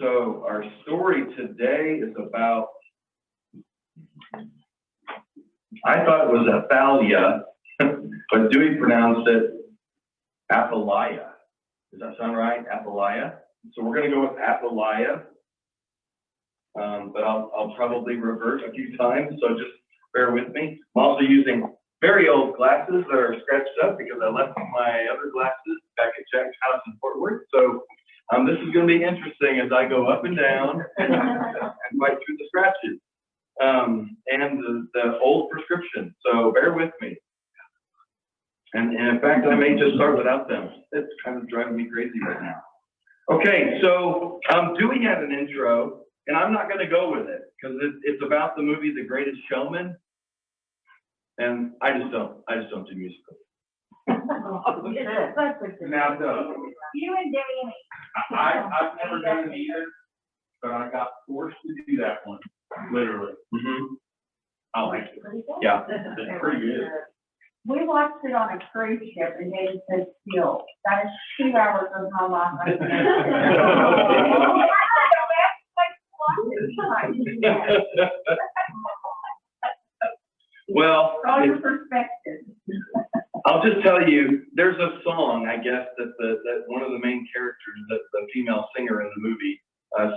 So our story today is about, I thought it was Athaliah, but Dewey pronounced it Athaliah. Does that sound right? Athaliah? So we're going to go with Athaliah, but I'll probably revert a few times, so just bear with me. I'm also using very old glasses that are scratched up because I left my other glasses back at Jack's house in Fort Worth. So this is going to be interesting as I go up and down and fight through the scratches and the old prescription. So bear with me. And in fact, I may just start without them. It's kind of driving me crazy right now. Okay, so Dewey had an intro, and I'm not going to go with it because it's about the movie The Greatest Showman, and I just don't do musicals. Now, You and Danny. I've never done it either, but I got forced to do that one, literally. Mm-hmm. I like it. Yeah. It's pretty good. We watched it on a cruise ship and David said, "Still, that is 2 hours of my life." Well, all your perspective. I'll just tell you, there's a song, I guess, that one of the main characters, that the female singer in the movie,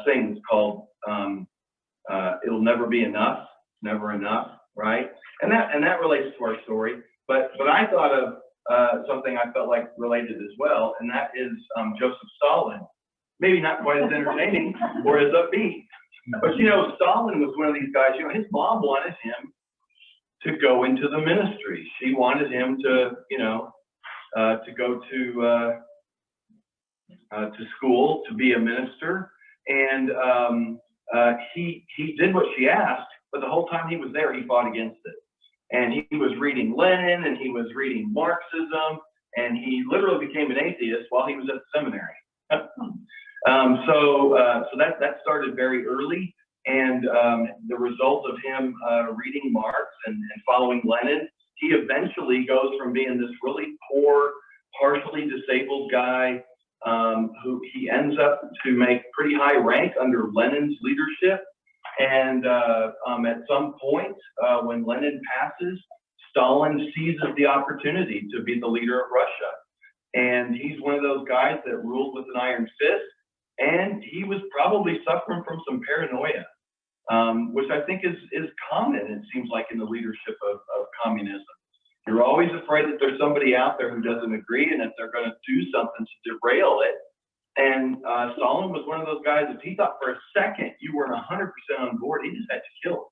sings called "It'll Never Be Enough, Never Enough," right? And that relates to our story. But I thought of something I felt like related as well, and that is Joseph Stalin. Maybe not quite as entertaining or as upbeat, but you know, Stalin was one of these guys. You know, his mom wanted him to go into the ministry. She wanted him to, you know, to go to school to be a minister, and he did what she asked. But the whole time he was there, he fought against it. And he was reading Lenin, and he was reading Marxism, and he literally became an atheist while he was at the seminary. So that started very early, and the result of him reading Marx and following Lenin, he eventually goes from being this really poor, partially disabled guy who he ends up to make pretty high rank under Lenin's leadership. And at some point, when Lenin passes, Stalin seizes the opportunity to be the leader of Russia. And he's one of those guys that ruled with an iron fist. And he was probably suffering from some paranoia, which I think is common, it seems like, in the leadership of communism. You're always afraid that there's somebody out there who doesn't agree and that they're going to do something to derail it. And Stalin was one of those guys, if he thought for a second you weren't 100% on board, he just had to kill him.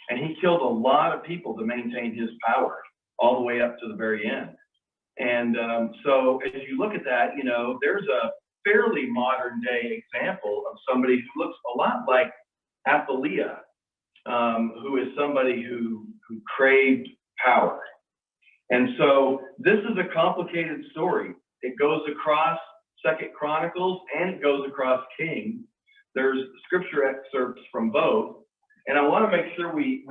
And he killed a lot of people to maintain his power all the way up to the very end. And so as you look at that, you know, there's a fairly modern day example of somebody who looks a lot like Athaliah, who is somebody who craved power. And so this is a complicated story. It goes across 2nd Chronicles and it goes across Kings. There's scripture excerpts from both. And I want to make sure we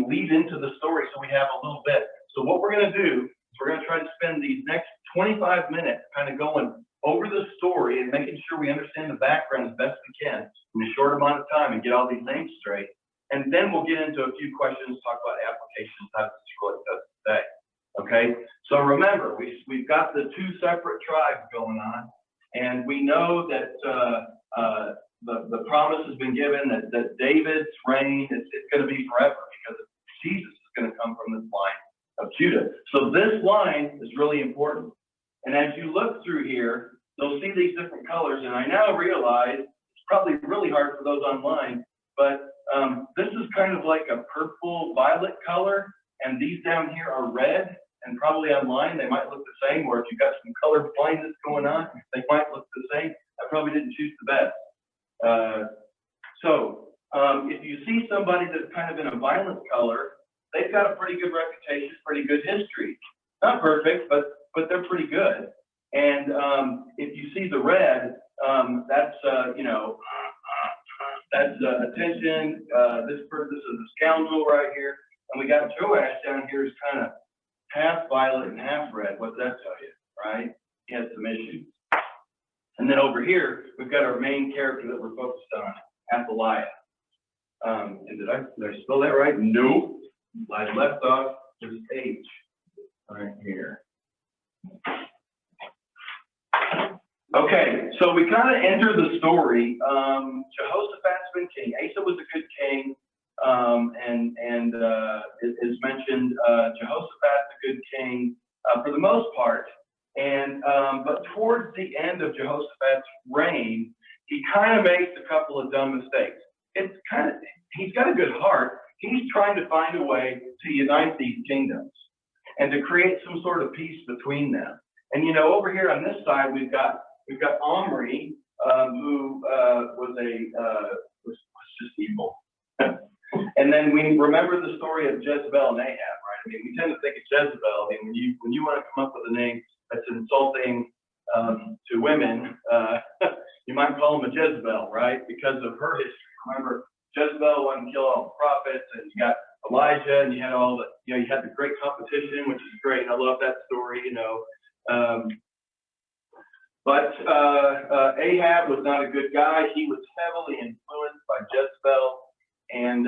lead into the story so we have a little bit. So what we're going to do is we're going to try to spend these next 25 minutes kind of going over the story and making sure we understand the background as best we can in a short amount of time and get all these names straight. And then we'll get into a few questions, talk about applications, how does this relate to us today. Okay, so remember, we've got the 2 separate tribes going on, and we know that the promise has been given that David's reign is going to be forever because Jesus is going to come from this line of Judah. So this line is really important. And as you look through here, you'll see these different colors. And I now realize it's probably really hard for those online, but this is kind of like a purple violet color. And these down here are red. And probably online they might look the same, or if you've got some color blindness going on, they might look the same. I probably didn't choose the best. If you see somebody that's kind of in a violent color, they've got a pretty good reputation, pretty good history. Not perfect, but they're pretty good. And if you see the red, that's that's attention. This is a scoundrel right here, and we got Joash down here is kind of half violet and half red. What's that tell you, right? He has some issues. And then over here, we've got our main character that we're focused on, Athaliah. Did I spell that right? Nope. I left off this H right here. Okay, so we kind of enter the story. Jehoshaphat's been king. Asa was a good king, and it is mentioned. Jehoshaphat's a good king for the most part. And but towards the end of Jehoshaphat's reign, he kind of makes a couple of dumb mistakes. He's got a good heart. He's trying to find a way to unite these kingdoms and to create some sort of peace between them. And you know, over here on this side, we've got Omri, who was just evil. And then we remember the story of Jezebel and Ahab, right? I mean, we tend to think of Jezebel. I mean, when you want to come up with a name that's insulting to women, you might call them a Jezebel, right? Because of her history. Remember, Jezebel wanted to kill all the prophets, and you got Elijah, and you had all the, you know, you had the great competition, which is great. I love that story, you know. But Ahab was not a good guy. He was heavily influenced by Jezebel, and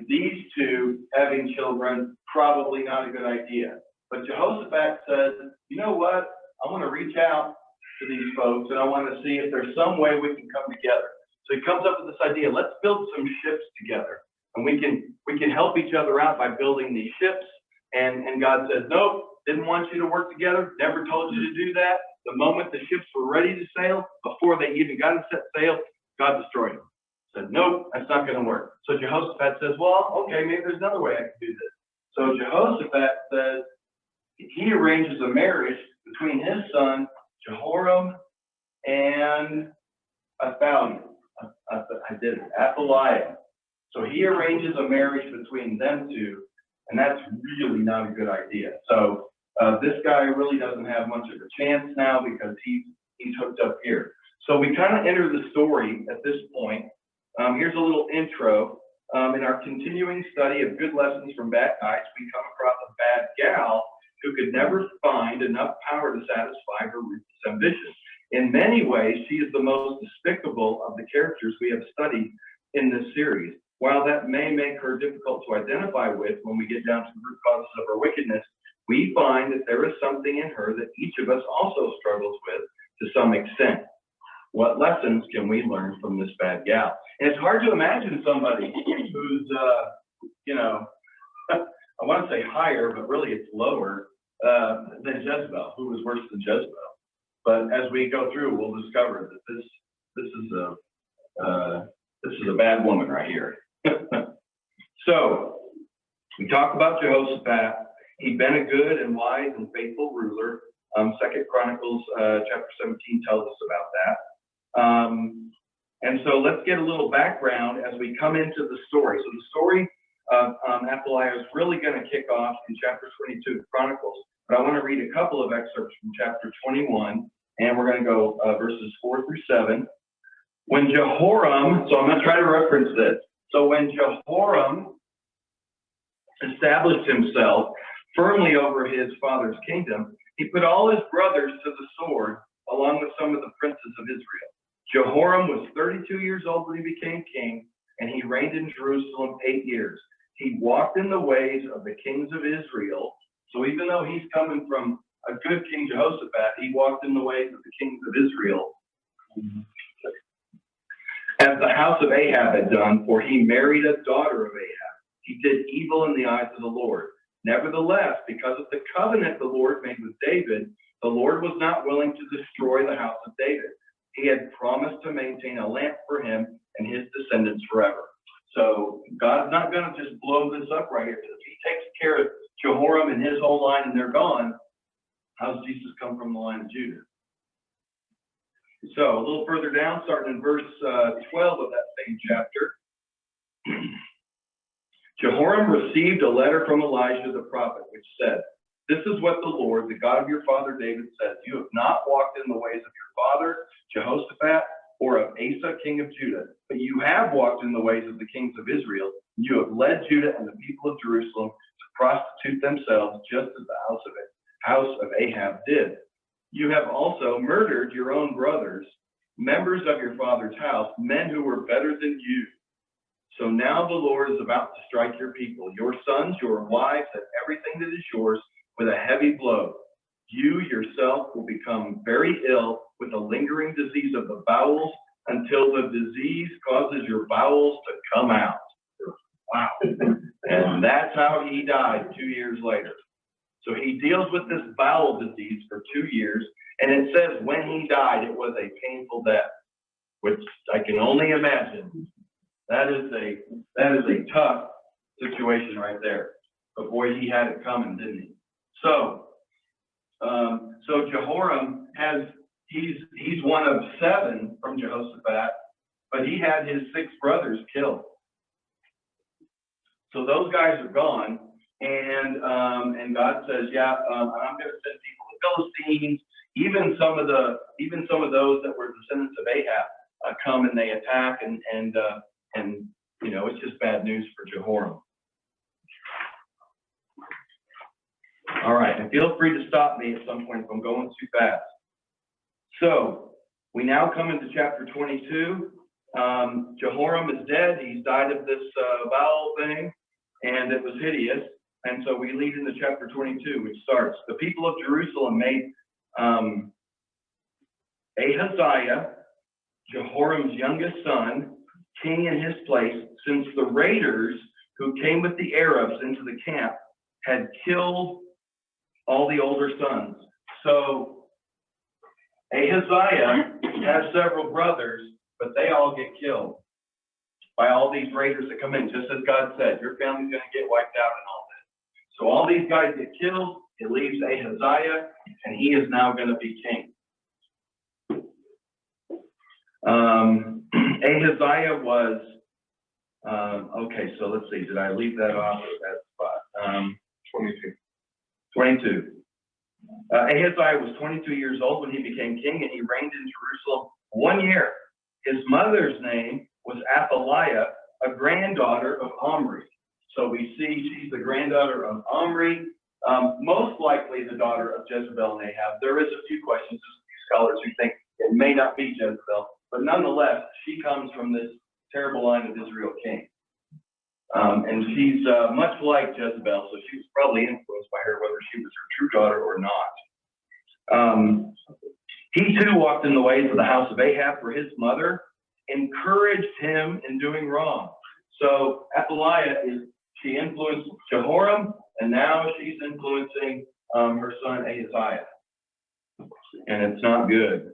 these two having children, probably not a good idea. But Jehoshaphat says, you know what? I want to reach out to these folks, and I want to see if there's some way we can come together. So he comes up with this idea: let's build some ships together, and we can help each other out by building these ships. And God says, nope, didn't want you to work together, never told you to do that. The moment the ships were ready to sail, before they even got to set sail, God destroyed them. Said, nope, that's not going to work. So Jehoshaphat says, well, okay, maybe there's another way I can do this. So Jehoshaphat says, he arranges a marriage between his son, Jehoram, and Athaliah. Athaliah. So he arranges a marriage between them two, and that's really not a good idea. So this guy really doesn't have much of a chance now because he's hooked up here. So we kind of enter the story at this point. Here's a little intro. In our continuing study of good lessons from bad guys, we come across a bad gal who could never find enough power to satisfy her ruthless ambition. In many ways, she is the most despicable of the characters we have studied in this series. While that may make her difficult to identify with when we get down to the root causes of her wickedness, we find that there is something in her that each of us also struggles with to some extent. What lessons can we learn from this bad gal? And it's hard to imagine somebody who's, you know, I want to say higher, but really it's lower than Jezebel, who was worse than Jezebel. But as we go through, we'll discover that this is a bad woman right here. So we talk about Jehoshaphat. He'd been a good and wise and faithful ruler. 2 Chronicles chapter 17 tells us about that. And so let's get a little background as we come into the story. So the story of Athaliah is really going to kick off in chapter 22 of Chronicles. But I want to read a couple of excerpts from chapter 21, and we're going to go verses 4 through 7. When Jehoram, so I'm going to try to reference this. So when Jehoram established himself firmly over his father's kingdom, he put all his brothers to the sword, along with some of the princes of Israel. Jehoram was 32 years old when he became king, and he reigned in Jerusalem 8 years. He walked in the ways of the kings of Israel. So even though he's coming from a good king Jehoshaphat, he walked in the ways of the kings of Israel, as the house of Ahab had done, for he married a daughter of Ahab. He did evil in the eyes of the Lord. Nevertheless, because of the covenant the Lord made with David, the Lord was not willing to destroy the house of David. He had promised to maintain a lamp for him and his descendants forever. So God's not going to just blow this up right here. If he takes care of Jehoram and his whole line and they're gone, how does Jesus come from the line of Judah? So a little further down, starting in verse 12 of that same chapter, Jehoram received a letter from Elijah the prophet, which said, "This is what the Lord, the God of your father David, says. You have not walked in the ways of your father, Jehoshaphat, or of Asa, king of Judah, but you have walked in the ways of the kings of Israel. You have led Judah and the people of Jerusalem to prostitute themselves, just as the house of Ahab did. You have also murdered your own brothers, members of your father's house, men who were better than you. So now the Lord is about to strike your people, your sons, your wives, and everything that is yours with a heavy blow. You yourself will become very ill with a lingering disease of the bowels until the disease causes your bowels to come out. Wow. And that's how he died 2 years later. So he deals with this bowel disease for 2 years, and it says when he died, it was a painful death, which I can only imagine. That is a tough situation right there. But boy, he had it coming, didn't he? So Jehoram he's one of 7 from Jehoshaphat, but he had his 6 brothers killed. So those guys are gone, and God says, yeah, I'm going to send people, the Philistines, even some of those that were descendants of Ahab come and they attack, and you know, it's just bad news for Jehoram. All right, and feel free to stop me at some point if I'm going too fast. So we now come into chapter 22. Jehoram is dead. He's died of this bowel thing, and it was hideous. And so we lead into chapter 22, which starts, the people of Jerusalem made Ahaziah, Jehoram's youngest son, king in his place, since the raiders who came with the Arabs into the camp had killed all the older sons. So Ahaziah has several brothers, but they all get killed by all these raiders that come in, just as God said, your family's going to get wiped out and all that. So all these guys get killed. It leaves Ahaziah, and he is now going to be king. Ahaziah was, okay, so let's see, did I leave that off at that spot? 22. Ahaziah was 22 years old when he became king, and he reigned in Jerusalem 1 year. His mother's name was Athaliah, a granddaughter of Omri. So we see she's the granddaughter of Omri, most likely the daughter of Jezebel and Ahab. There is a few questions, a few scholars who think it may not be Jezebel, but nonetheless, she comes from this terrible line of Israel king. And she's much like Jezebel, so she was probably influenced by her, whether she was her true daughter or not. He too walked in the ways of the house of Ahab, for his mother encouraged him in doing wrong. So Athaliah she influenced Jehoram, and now she's influencing her son Ahaziah. And it's not good.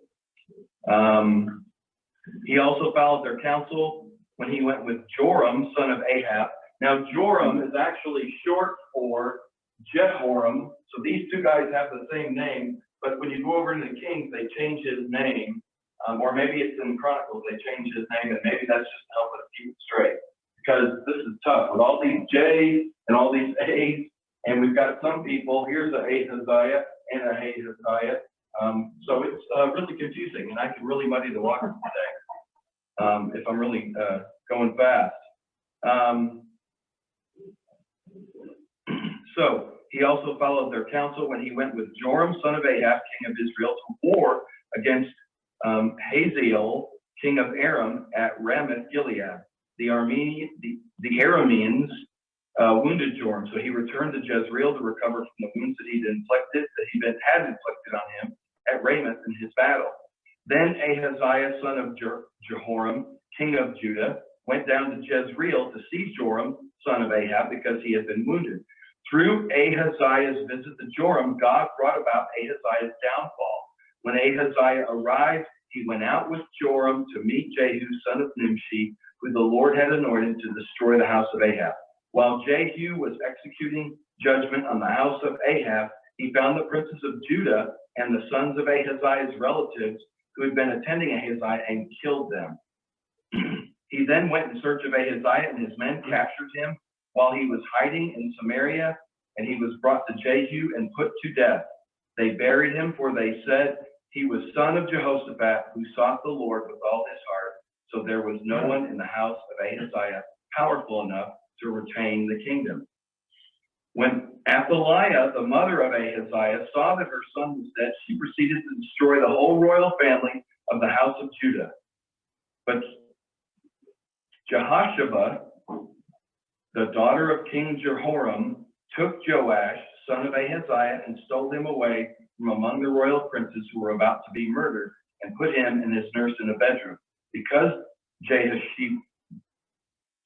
He also followed their counsel when he went with Joram, son of Ahab. Now, Joram is actually short for Jehoram. So these two guys have the same name, but when you go over into the Kings, they change his name. Or maybe it's in Chronicles, they change his name, and maybe that's just to help us keep it straight. Because this is tough with all these J's and all these A's, and we've got some people, here's an Ahaziah and a Ahaziah. So it's really confusing, and I can really muddy the water today if I'm really going fast. So he also followed their counsel when he went with Joram, son of Ahab, king of Israel, to war against Hazael, king of Aram, at Ramoth Gilead. The Arameans wounded Joram, so he returned to Jezreel to recover from the wounds that had inflicted on him at Ramoth in his battle. Then Ahaziah, son of Jehoram, king of Judah, went down to Jezreel to see Joram, son of Ahab, because he had been wounded. Through Ahaziah's visit to Joram, God brought about Ahaziah's downfall. When Ahaziah arrived, he went out with Joram to meet Jehu, son of Nimshi, who the Lord had anointed to destroy the house of Ahab. While Jehu was executing judgment on the house of Ahab, he found the princes of Judah and the sons of Ahaziah's relatives who had been attending Ahaziah and killed them. He then went in search of Ahaziah, and his men captured him while he was hiding in Samaria, and he was brought to Jehu and put to death. They buried him, for they said he was son of Jehoshaphat, who sought the Lord with all his heart. So there was no one in the house of Ahaziah powerful enough to retain the kingdom. When Athaliah, the mother of Ahaziah, saw that her son was dead, she proceeded to destroy the whole royal family of the house of Judah. But Jehoshaphat, the daughter of King Jehoram, took Joash, son of Ahaziah, and stole him away from among the royal princes who were about to be murdered, and put him and his nurse in a bedroom. Because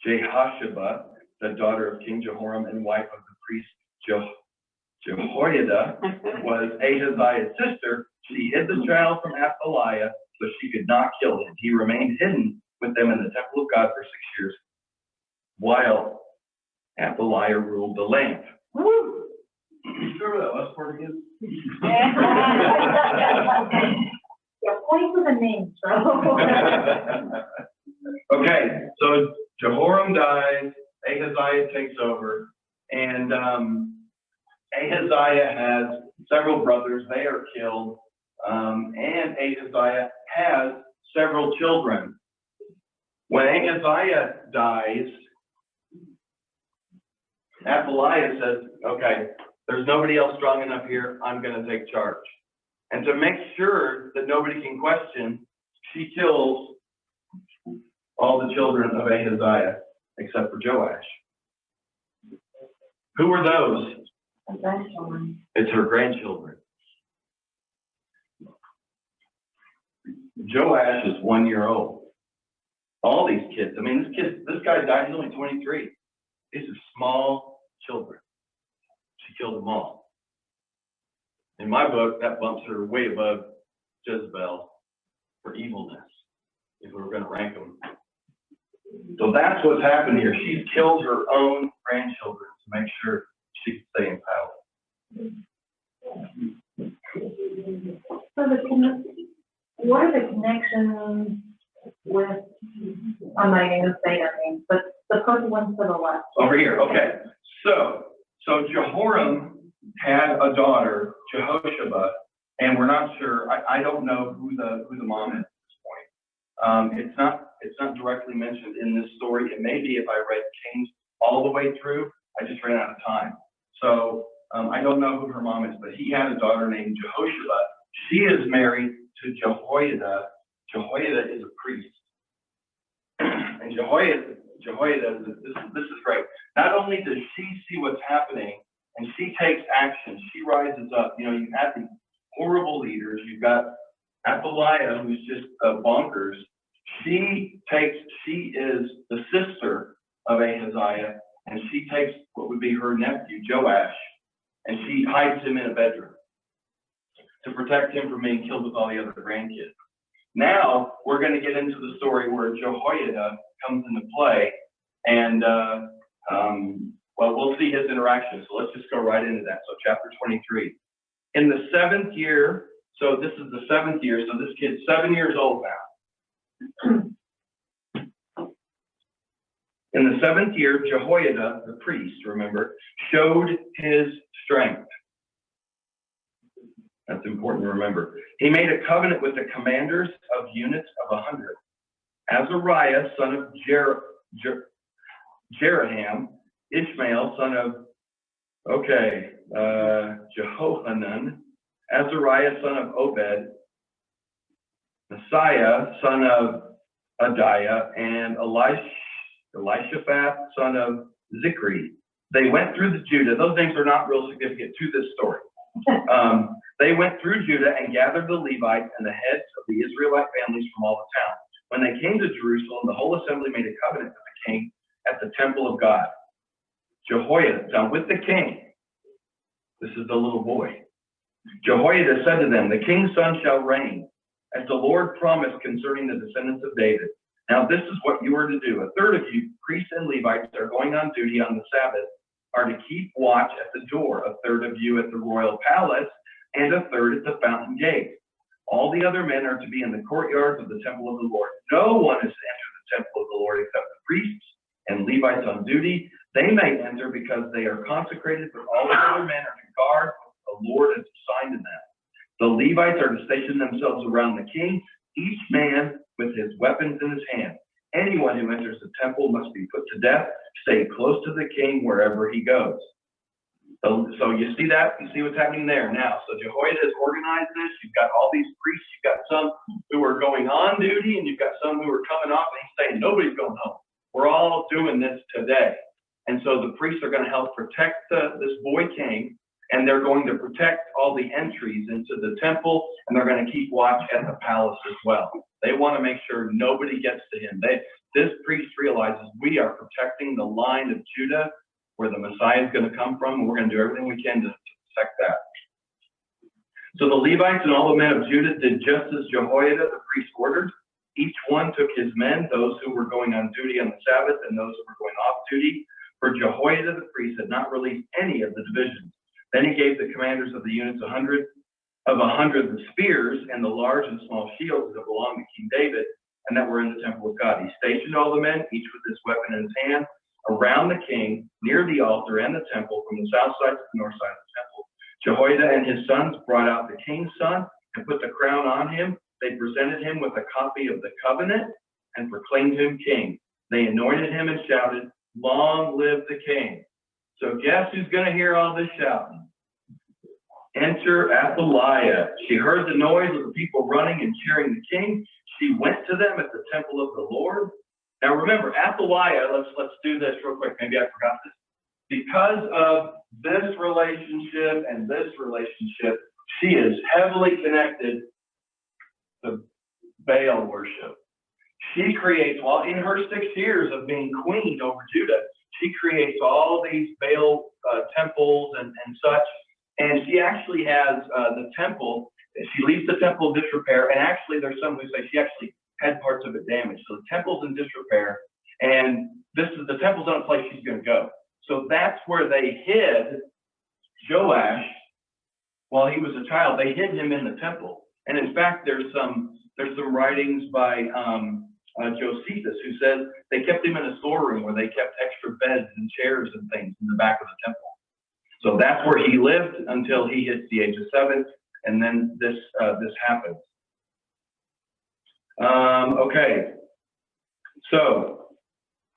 Jehoshaphat, the daughter of King Jehoram and wife of the priest Jehoiada, was Ahaziah's sister, she hid the child from Athaliah so she could not kill him. He remained hidden with them in the temple of God for 6 years, while Athaliah ruled the land. Woo! You sure that last part again? Yeah, point with a name, so. Okay, so Jehoram dies, Ahaziah takes over, and Ahaziah has several brothers. They are killed, and Ahaziah has several children. When Ahaziah dies, Athaliah says, okay, there's nobody else strong enough here, I'm going to take charge. And to make sure that nobody can question, she kills all the children of Ahaziah except for Joash. Who are those? It's her grandchildren. Joash is 1 year old. All these kids, I mean, this guy died, he's only 23. These are small children. She killed them all. In my book, that bumps her way above Jezebel for evilness, if we were going to rank them. So that's what's happened here. She's killed her own grandchildren to make sure she can stay in power. So what are the connections with, I'm not even going to say their names, but the person one to the left? Over here, okay. So Jehoram had a daughter, Jehoshaphat, and we're not sure. I don't know who the mom is at this point. It's not directly mentioned in this story. It may be if I read Kings all the way through. I just ran out of time. So I don't know who her mom is, but he had a daughter named Jehoshaphat. She is married to Jehoiada. Jehoiada is a priest, and Jehoiada. This is great. Not only does she see what's happening, and she takes action, she rises up. You know, you have these horrible leaders. You've got Athaliah, who's just bonkers. She is the sister of Ahaziah, and she takes what would be her nephew, Joash, and she hides him in a bedroom to protect him from being killed with all the other grandkids. Now, we're going to get into the story where Jehoiada comes into play, and well, we'll see his interaction. So let's just go right into that. So chapter 23. In the 7th year, so this is the 7th year, so this kid's 7 years old now. In the 7th year, Jehoiada, the priest, remember, showed his strength. That's important to remember. He made a covenant with the commanders of units of 100. Azariah, son of Jeraham, Ishmael, son of, Jehohanan, Azariah, son of Obed, Messiah, son of Adiah, and Elishaphat, son of Zikri. They went through the Judah. Those names are not real significant to this story. They went through Judah and gathered the Levites and the heads of the Israelite families from all the towns. When they came to Jerusalem, the whole assembly made a covenant with the king at the temple of God. Jehoiada, with the king, this is the little boy. Jehoiada said to them, the king's son shall reign, as the Lord promised concerning the descendants of David. Now this is what you are to do. A third of you, priests and Levites, that are going on duty on the Sabbath, are to keep watch at the door. A third of you at the royal palace, and a third at the fountain gate. All the other men are to be in the courtyards of the temple of the Lord. No one is to enter the temple of the Lord except the priests and Levites on duty. They may enter because they are consecrated, but all the other men are to guard what the Lord has assigned to them. The Levites are to station themselves around the king, each man with his weapons in his hand. Anyone who enters the temple must be put to death. Stay close to the king wherever he goes. So you see that? You see what's happening there now. So Jehoiada has organized this. You've got all these priests. You've got some who are going on duty, and you've got some who are coming off, and he's saying, nobody's going home. We're all doing this today. And so the priests are going to help protect this boy king, and they're going to protect all the entries into the temple, and they're going to keep watch at the palace as well. They want to make sure nobody gets to him. This priest realizes we are protecting the line of Judah, where the Messiah is going to come from, and we're going to do everything we can to protect that. So the Levites and all the men of Judah did just as Jehoiada, the priest, ordered. Each one took his men, those who were going on duty on the Sabbath and those who were going off duty. For Jehoiada, the priest, had not released any of the divisions. Then he gave the commanders of the units 100 the spears and the large and small shields that belonged to King David and that were in the temple of God. He stationed all the men, each with his weapon in his hand, around the king, near the altar and the temple, from the south side to the north side of the temple. Jehoiada and his sons brought out the king's son and put the crown on him. They presented him with a copy of the covenant and proclaimed him king. They anointed him and shouted, "Long live the king." So guess who's going to hear all this shouting? Enter Athaliah. She heard the noise of the people running and cheering the king. She went to them at the temple of the Lord. Now remember, Athaliah, let's do this real quick. Maybe I forgot this. Because of this relationship and this relationship, she is heavily connected to Baal worship. She creates, well, in her 6 years of being queen over Judah, she creates all these Baal temples and such. And she actually has the temple. She leaves the temple in disrepair. And actually, there's some who say she actually had parts of it damaged. So the temple's in disrepair. And the temple's not a place she's going to go. So that's where they hid Joash while he was a child. They hid him in the temple. And in fact, there's some writings by Josephus who says they kept him in a storeroom where they kept extra beds and chairs and things in the back of the temple. So that's where he lived until he hits the age of 7, and then this happens. Okay, so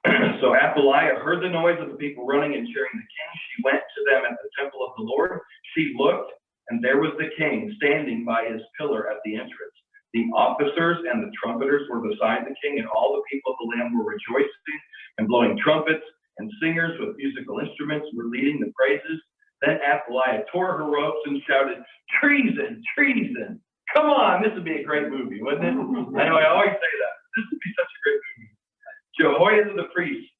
Athaliah heard the noise of the people running and cheering the king. She went to them at the temple of the Lord. She looked, and there was the king standing by his pillar at the entrance. The officers and the trumpeters were beside the king, and all the people of the land were rejoicing and blowing trumpets, and singers with musical instruments were leading the praises. Then Athaliah tore her robes and shouted, "Treason, treason." Come on, this would be a great movie, wouldn't it? I know I always say that. This would be such a great movie. Jehoiada the priest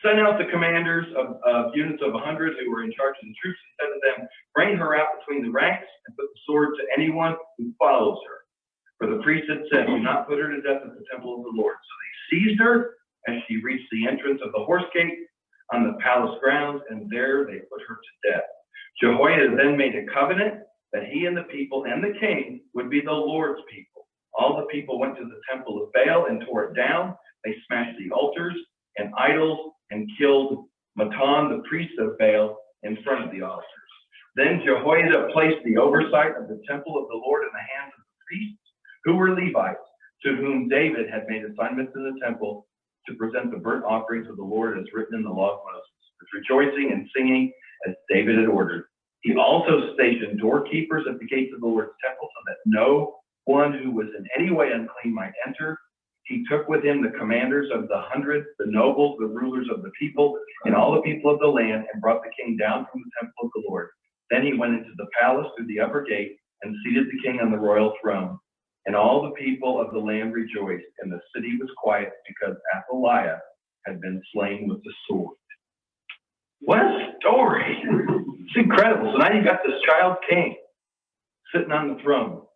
sent out the commanders of units of 100 who were in charge of the troops and said to them, "Bring her out between the ranks and put the sword to anyone who follows her." For the priest had said, "Do not put her to death at the temple of the Lord." So they seized her as she reached the entrance of the horse gate on the palace grounds, and there they put her to death. Jehoiada then made a covenant that he and the people and the king would be the Lord's people. All the people went to the temple of Baal and tore it down. They smashed the altars and idols and killed Matan, the priest of Baal, in front of the altars. Then Jehoiada placed the oversight of the temple of the Lord in the hands of the priests, who were Levites, to whom David had made assignments in the temple to present the burnt offerings of the Lord as written in the law of Moses, with rejoicing and singing as David had ordered. He also stationed doorkeepers at the gates of the Lord's temple so that no one who was in any way unclean might enter. He took with him the commanders of the 100, the nobles, the rulers of the people, and all the people of the land, and brought the king down from the temple of the Lord. Then he went into the palace through the upper gate and seated the king on the royal throne. And all the people of the land rejoiced, and the city was quiet because Athaliah had been slain with the sword. What a story! It's incredible. So now you've got this child king sitting on the throne.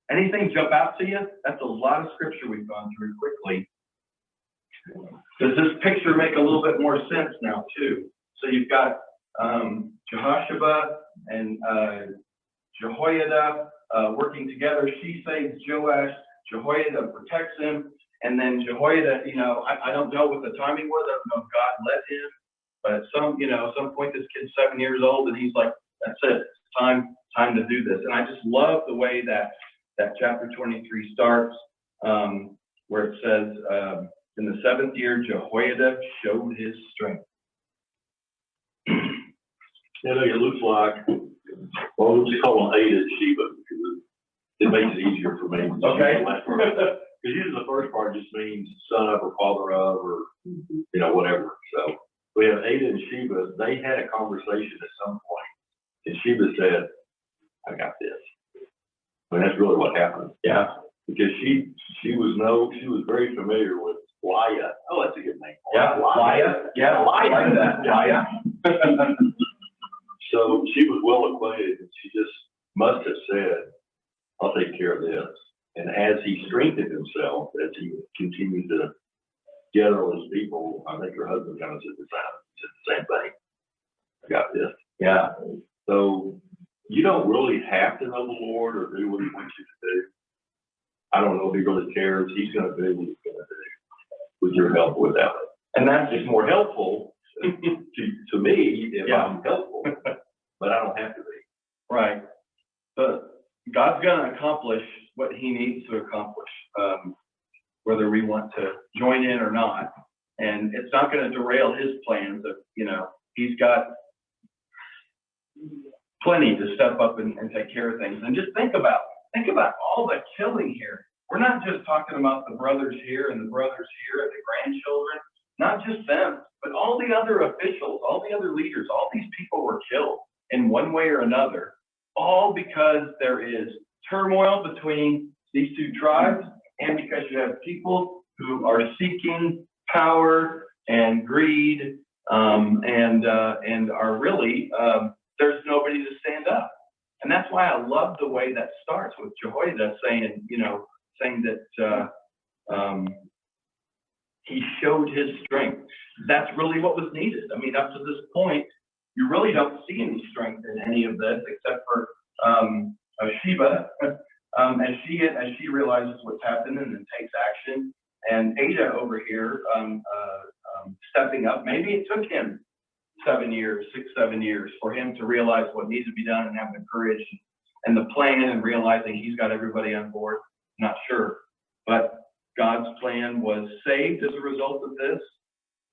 Anything jump out to you? That's a lot of scripture we've gone through quickly. Does this picture make a little bit more sense now, too? So you've got Jehoshaphat and Jehoiada working together. She saves Joash. Jehoiada protects him. And then Jehoiada, I don't know what the timing was. I don't know if God led him. But at some point, this kid's 7 years old, and he's like, "That's it. It's time to do this." And I just love the way that chapter 23 starts, where it says, "In the 7th year, Jehoiada showed his strength." You know, it looks like, well, we'll just call them Ada and Sheba, because it makes it easier for me. Okay. Because usually the first part just means son of or father of, or, you know, whatever. So we have Ada and Sheba. They had a conversation at some point, and Sheba said, I got this. I mean, that's really what happened. Yeah. Because she was very familiar with Laya. Oh, that's a good name. Yeah, Laya. Yeah, Laya. I like that. Laya. So she was well acquainted, and she just must have said, I'll take care of this. And as he strengthened himself, as he continued to gather all his people, I think her husband kind of said the same thing. I got this. Yeah. So you don't really have to know the Lord or do what he wants you to do. I don't know if he really cares. He's going to do what he's going to do with your help or without it. And that's It's more helpful to me if I'm helpful, but I don't have to be. right. But God's going to accomplish what he needs to accomplish, whether we want to join in or not. And it's not going to derail his plans of, you know, he's got plenty to step up and take care of things. And just think about all the killing here. We're not just talking about the brothers here and the brothers here and the grandchildren, not just them, but all the other officials, all the other leaders, all these people were killed in one way or another, all because there is turmoil between these two tribes, and because you have people who are seeking power and greed, and are really, there's nobody to stand up. And that's why I love the way that starts with Jehoiada saying that he showed his strength. That's really what was needed. I mean, up to this point, you really don't see any strength in any of this except for Sheba, as she realizes what's happened and then takes action. And Ada over here stepping up. Maybe it took him 7 years, 7 years for him to realize what needs to be done and have the courage and the plan and realizing he's got everybody on board. Not sure, but God's plan was saved as a result of this.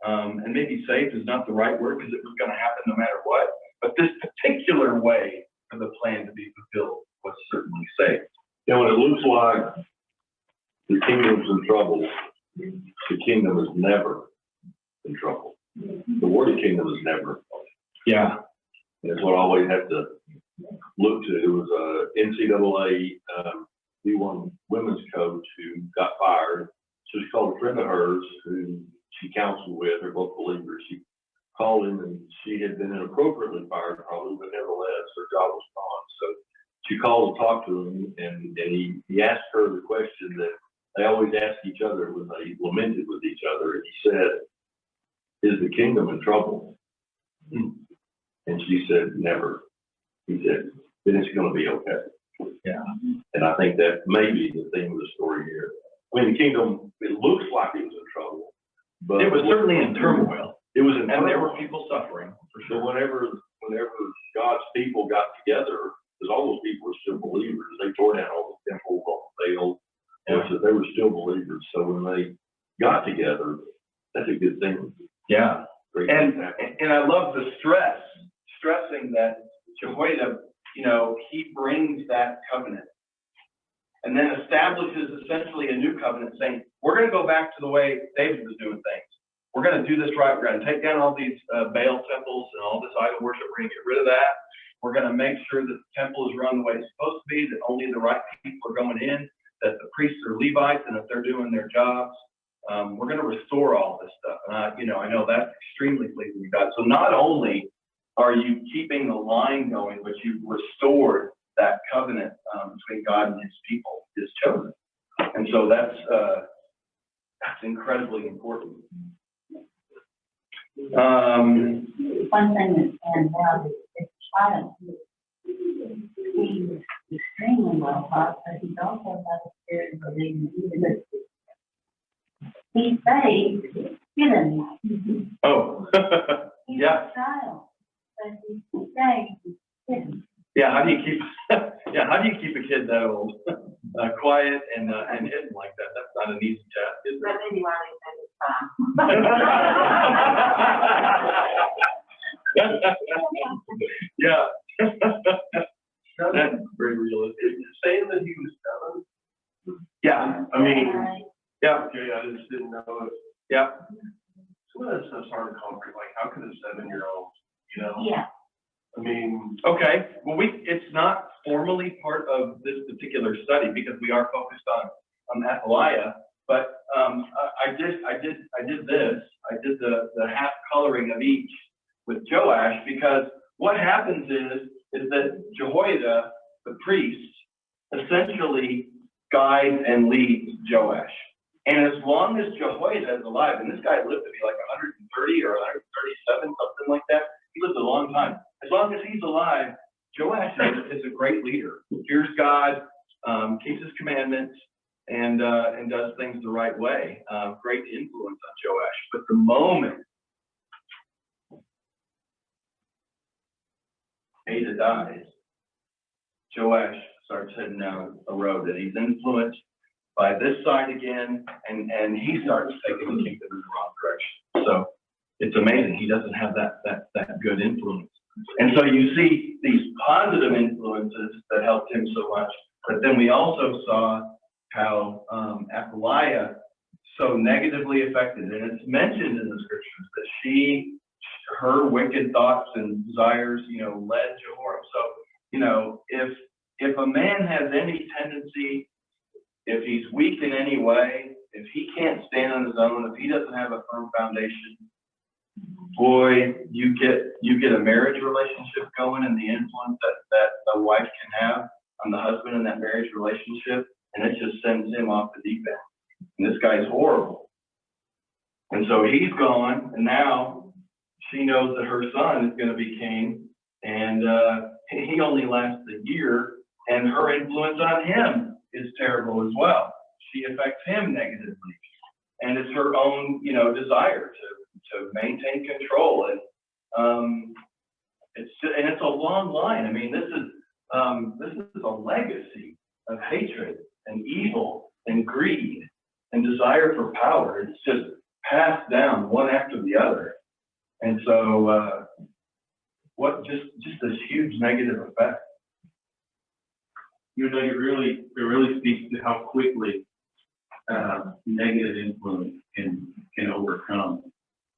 And maybe saved is not the right word because it was going to happen no matter what. But this particular way for the plan to be fulfilled was certainly saved. You know, when it looks like the kingdom's in trouble, the kingdom is never in trouble. The word of kingdom is never. Yeah. And it's what I always have to look to. It was a NCAA D1 women's coach who got fired. So she called a friend of hers who she counseled with. They're both believers. She called him, and she had been inappropriately fired probably, but nevertheless her job was gone. So she called to talk to him, and he asked her the question that they always ask each other when they lamented with each other. And he said, "Is the kingdom in trouble?" And she said, "Never." He said, "Then it's going to be okay." Yeah. And I think that may be the theme of the story here. I mean, the kingdom, it looks like it was in trouble, but It was certainly in turmoil. It was in And there were turmoil. people suffering, for So sure. whenever God's people got together, because all those people were still believers, they tore down all the temples, all the Baal, so they were still believers. So when they got together, that's a good thing. Yeah. Great And things happen. and I love the stressing that Jehoiada, you know, he brings that covenant and then establishes essentially a new covenant saying, we're going to go back to the way David was doing things. We're going to do this right. We're going to take down all these Baal temples and all this idol worship. We're going to get rid of that. We're going to make sure that the temple is run the way it's supposed to be, that only the right people are going in, that the priests are Levites, and that they're doing their jobs. We're going to restore all this stuff. And I know that's extremely pleasing to God. So not only are you keeping the line going, but you've restored that covenant between God and his people, his chosen. And so that's incredibly important. One thing that stands out is this child. He's extremely well taught, but he's also got a spirit of believing. He's saved, hidden. Oh, He's yeah. a child, but he's saved, hidden. Yeah. How do you keep a kid that old, quiet and hidden like that? That's not an easy task, is But it? maybe why they said it's time. Yeah. That's very realistic. Saying that he was 7? Yeah, I mean, yeah, okay, I just didn't know if yeah. some of that stuff's hard to comprehend. Like, how could a 7-year-old, you know? Yeah. I mean, Okay, well, it's not formally part of this particular study because we are focused on Athaliah, but I did this. I did the half coloring of each with Joash because what happens is that Jehoiada, the priest, essentially guides and leads Joash. And as long as Jehoiada is alive, and this guy lived to be like 130 or 137, something like that, he lived a long time. As long as he's alive, Joash is a great leader. Hears God, keeps his commandments, and does things the right way. Great influence on Joash. But the moment Ada dies, Joash starts heading down a road that he's influenced by this side again, and he starts taking the kingdom in the wrong direction. So it's amazing. He doesn't have that good influence. And so you see these positive influences that helped him so much. But then we also saw how Athaliah so negatively affected. And it's mentioned in the scriptures that her wicked thoughts and desires, led Jehoram. So, if a man has any tendency, if he's weak in any way, if he can't stand on his own, if he doesn't have a firm foundation, boy, you get a marriage relationship going and the influence that the wife can have on the husband in that marriage relationship, and it just sends him off the deep end. And this guy's horrible. And so he's gone, and now she knows that her son is going to be king, and he only lasts a year, and her influence on him is terrible as well. She affects him negatively, and it's her own, desire to maintain control, and it's a long line. I mean, this is a legacy of hatred and evil and greed and desire for power. It's just passed down one after the other, and so just this huge negative effect. It really speaks to how quickly negative influence can overcome,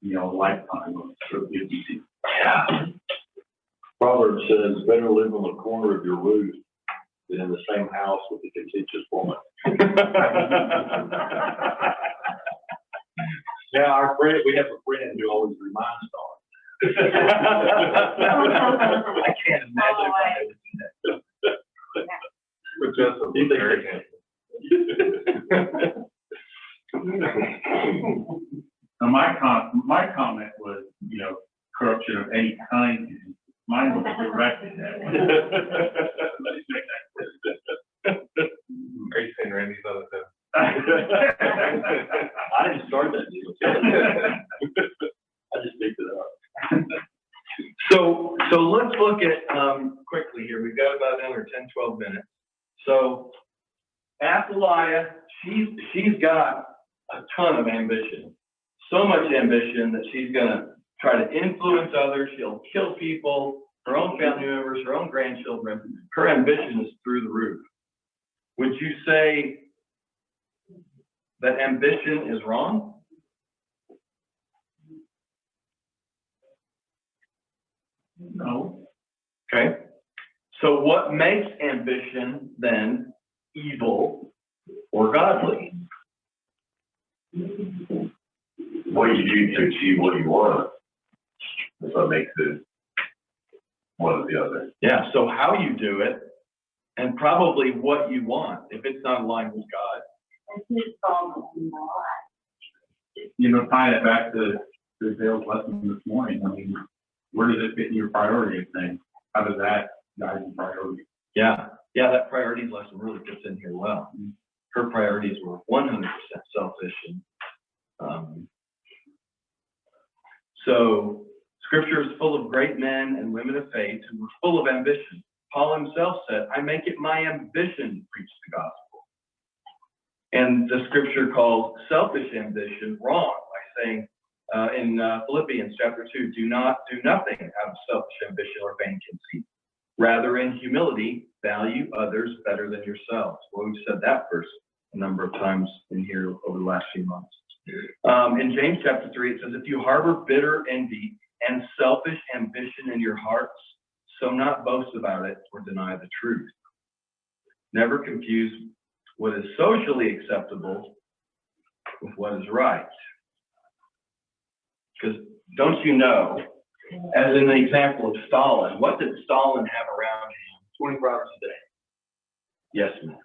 a lifetime of disease. Yeah. Proverbs says, better live on the corner of your roof than in the same house with a contentious woman. Now, we have a friend who always reminds us. I can't imagine if I would do that. But just a very Now, my comment was, corruption of any kind. Mine was directed at. Are you saying Randy's other thing? I didn't start that deal. I just picked it up. So let's look at quickly here. We've got about another 10, 12 minutes. So Athaliah, she's got a ton of ambition. So much ambition that she's gonna try to influence others. She'll kill people, her own family members, her own grandchildren. Her ambition is through the roof. Would you say that ambition is wrong? No. Okay. So what makes ambition then evil or godly? What you do to achieve what you want. That's what makes it one or the other. Yeah, so how you do it, and probably what you want, if it's not aligned with God. And who's fallen in my life? Tying it back to Dale's lesson this morning. I mean, where does it fit in your priority thing? How does that guide your priority? Yeah, that priorities lesson really fits in here well. Her priorities were 100% selfish. And, so Scripture is full of great men and women of faith who were full of ambition. Paul himself said, I make it my ambition to preach the gospel. And the Scripture calls selfish ambition wrong by saying, In Philippians chapter 2, do nothing out of selfish ambition or vain conceit. Rather, in humility, value others better than yourselves. Well, we've said that verse a number of times in here over the last few months. In James chapter 3, it says, if you harbor bitter envy and selfish ambition in your hearts, so not boast about it or deny the truth. Never confuse what is socially acceptable with what is right. Because don't you know, as in the example of Stalin, what did Stalin have around him 24 hours a day? Yes, ma'am.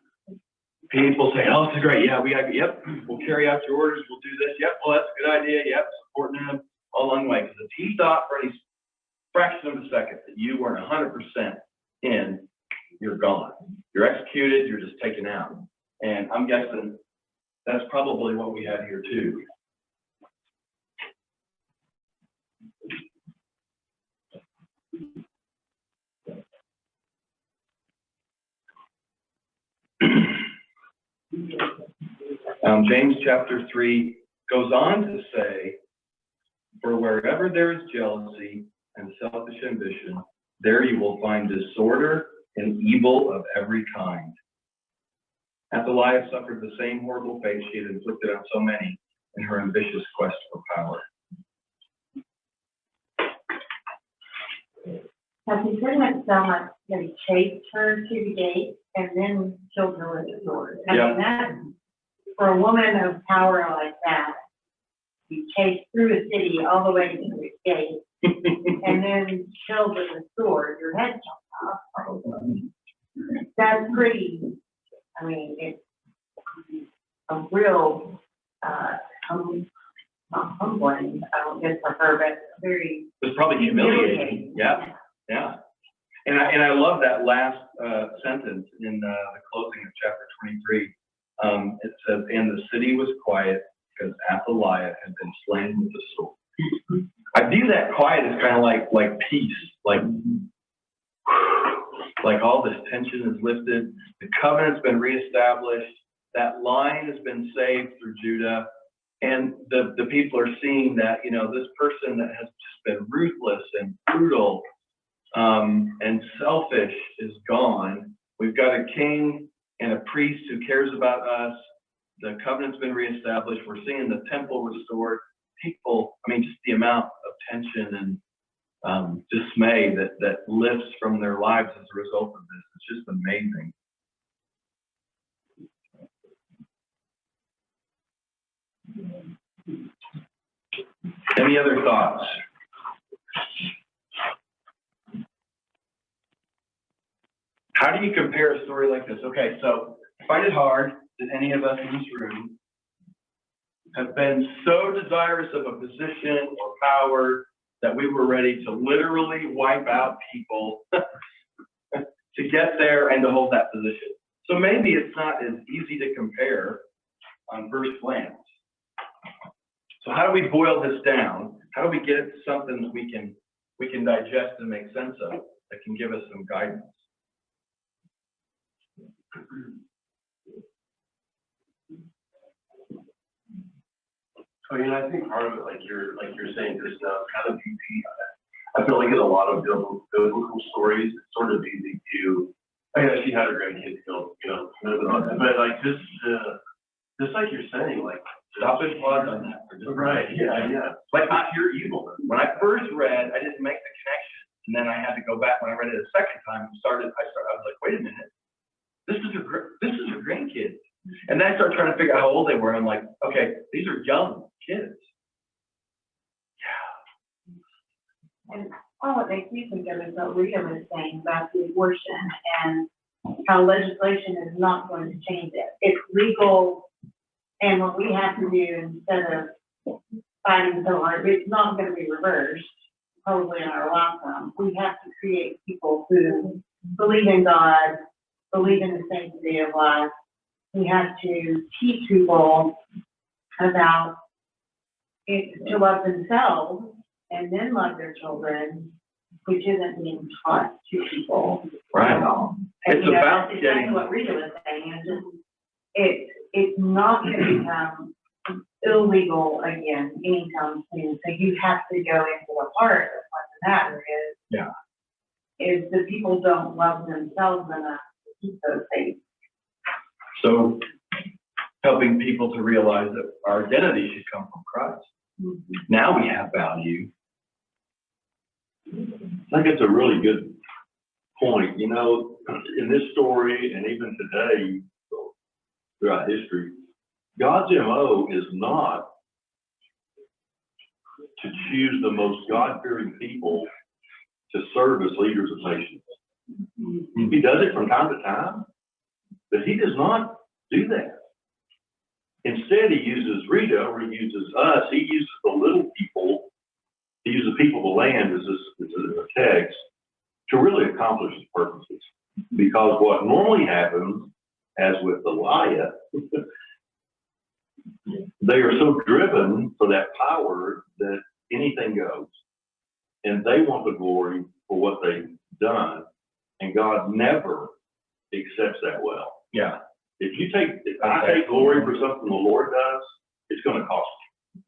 People say, oh, this is great. Yeah, yep, we'll carry out your orders. We'll do this. Yep, well, that's a good idea. Yep, supporting him all along the way. Because if he thought for any fraction of a second that you weren't 100% in, you're gone. You're executed. You're just taken out. And I'm guessing that's probably what we had here too. James chapter 3 goes on to say, for wherever there is jealousy and selfish ambition, there you will find disorder and evil of every kind. Athaliah suffered the same horrible fate she had inflicted on so many in her ambitious quest for power. Now, considering so much that he chased her to the gate and then killed her with the sword. I mean, that, for a woman of power like that, you chased through a city all the way to the gate and then killed with a sword, your head chopped off. That's pretty, I mean, it's a real, not humbling, I don't guess for her, but very. It's probably humiliating. Yeah. Yeah. And I love that last sentence in the closing of chapter 23. It says, and the city was quiet because Athaliah had been slain with the sword. I view that quiet as kind of like peace, like all this tension is lifted. The covenant's been reestablished. That line has been saved through Judah. And the people are seeing that, you know, this person that has just been ruthless and brutal and selfish is gone. We've got a king and a priest who cares about us. The covenant's been reestablished. We're seeing the temple restored. People, I mean, just the amount of tension and dismay that lifts from their lives as a result of this. It's just amazing. Any other thoughts? How do you compare a story like this? Okay, so I find it hard that any of us in this room have been so desirous of a position or power that we were ready to literally wipe out people to get there and to hold that position. So maybe it's not as easy to compare on first glance. So how do we boil this down? How do we get it to something that we can digest and make sense of, that can give us some guidance? I mean, I think part of it, like you're saying just now, kind of easy. I feel like in a lot of biblical stories, it's sort of easy to, I mean, she had her grandkids killed, you know, but like just like you're saying, like, Stop and pause on that. Right, yeah. Like, not pure evil. When I first read, I didn't make the connection. And then I had to go back when I read it a second time. I was like, wait a minute. This is her grandkids. And then I started trying to figure out how old they were. And I'm like, okay, these are young kids. Yeah. And all it makes me think of is what Rita was saying about the abortion and how legislation is not going to change it. It's legal. And what we have to do instead of fighting so hard, it's not going to be reversed, probably in our lifetime. We have to create people who believe in God, believe in the sanctity of life. We have to teach people about it, to love themselves and then love their children, which isn't being taught to people Right. at all. It's And, about that's getting. exactly what Rita was saying. It's not going to become illegal again anytime soon. So you have to go into the heart of what the matter is. Yeah. Is that people don't love themselves enough to keep those things. So helping people to realize that our identity should come from Christ. Mm-hmm. Now we have value. I think it's a really good point. You know, in this story and even today, throughout history, God's MO is not to choose the most God-fearing people to serve as leaders of nations. He does it from time to time, but he does not do that. Instead, he uses Rita, or he uses us, he uses the little people, he uses the people of the land as a text to really accomplish his purposes. Because what normally happens, as with Athaliah, they are so driven for that power that anything goes. And they want the glory for what they've done. And God never accepts that well. Yeah. If I take glory for something the Lord does, it's going to cost you.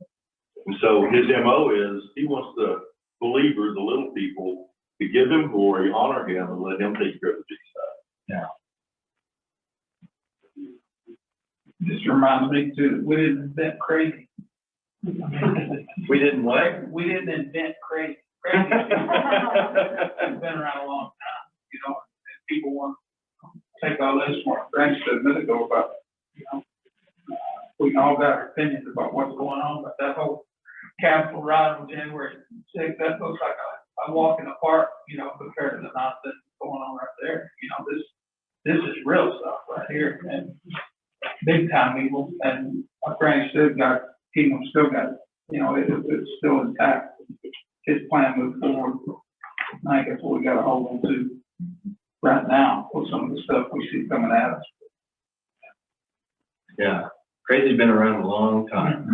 And so his MO is he wants the believers, the little people, to give him glory, honor him, and let him take care of the big stuff. Yeah. This reminds me too, that we didn't invent crazy. We didn't what? We didn't invent crazy. Crazy. It's been around a long time, you know, and people want to take all this more French a minute ago about, you know, we all got our opinions about what's going on, but that whole Capitol riot on January 6th, that looks like a walk in the park, you know, compared to the nonsense that's going on right there. You know, this is real stuff right here, and big time evil, and our Granny Kingdom still got, you know, it's still intact. His plan moved forward. I think that's what we got to hold on to right now with some of the stuff we see coming at us. Yeah. Crazy's been around a long time.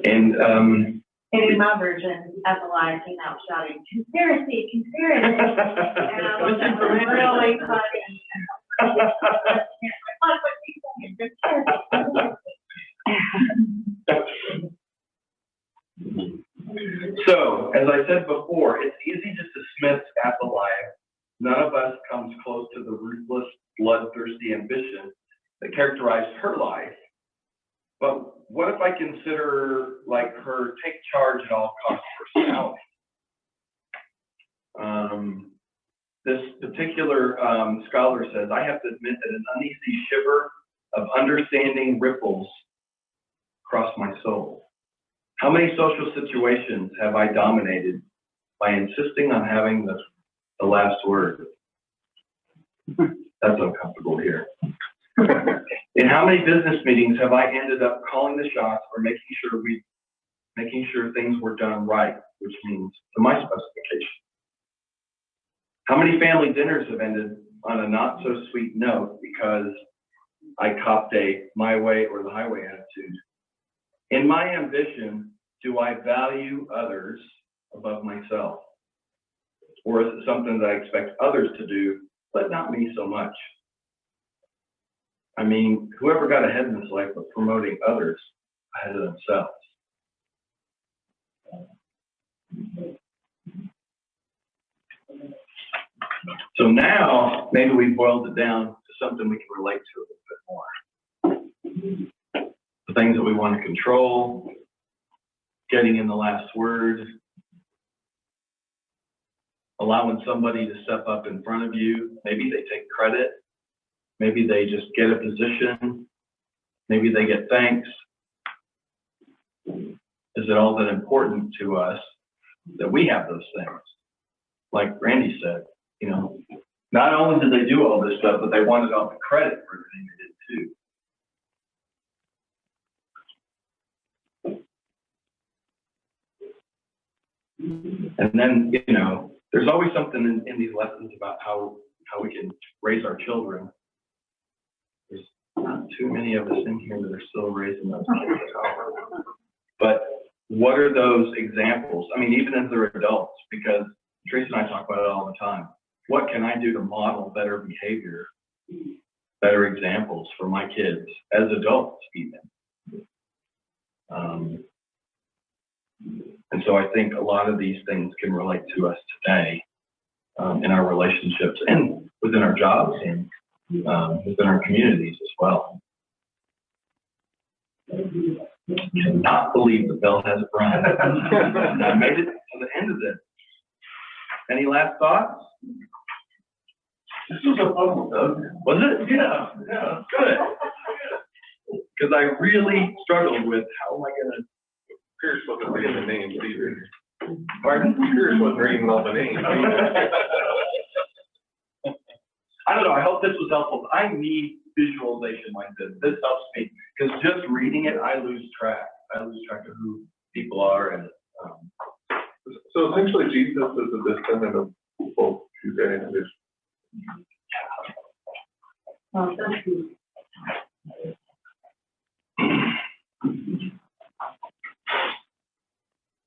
And And in my version, Athaliah came out shouting, "Conspiracy, conspiracy!" And I thought that was really funny. So, as I said before, it's easy to dismiss Athaliah. None of us comes close to the ruthless, bloodthirsty ambition that characterized her life. But what if I consider like her take charge at all costs personality? This particular scholar says, I have to admit that an uneasy shiver of understanding ripples across my soul. How many social situations have I dominated by insisting on having the last word? That's uncomfortable here. In how many business meetings have I ended up calling the shots or making sure things were done right, which means to my specification? How many family dinners have ended on a not so sweet note because I copped a my way or the highway attitude? In my ambition, do I value others above myself? Or is it something that I expect others to do, but not me so much? I mean, whoever got ahead in this life of promoting others ahead of themselves? So now, maybe we've boiled it down to something we can relate to a little bit more. The things that we want to control, getting in the last word, allowing somebody to step up in front of you. Maybe they take credit. Maybe they just get a position. Maybe they get thanks. Is it all that important to us that we have those things? Like Randy said, you know, not only did they do all this stuff, but they wanted all the credit for everything they did too. And then, you know, there's always something in these lessons about how we can raise our children. There's not too many of us in here that are still raising those kids. But what are those examples? I mean, even as they're adults, because Teresa and I talk about it all the time. What can I do to model better behavior, better examples for my kids as adults even? so I think a lot of these things can relate to us today, in our relationships and within our jobs and, within our communities as well. Cannot believe the bell hasn't rung. And I made it to the end of this. Any last thoughts? This was a fun one, Doug. Was it? Yeah. Good. Because I really struggled with how am I gonna, Pierce wasn't reading the names either. pardon? Pierce wasn't reading all the names. I don't know, I hope this was helpful. I need visualization like this. This helps me, because just reading it, I lose track. I lose track of who people are and, So essentially, Jesus is a descendant of both Judea and Israel. Well, thank you.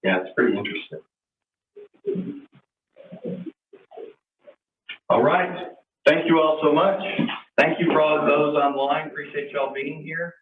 yeah, it's pretty interesting. All right. Thank you all so much. Thank you for all of those online. Appreciate y'all being here.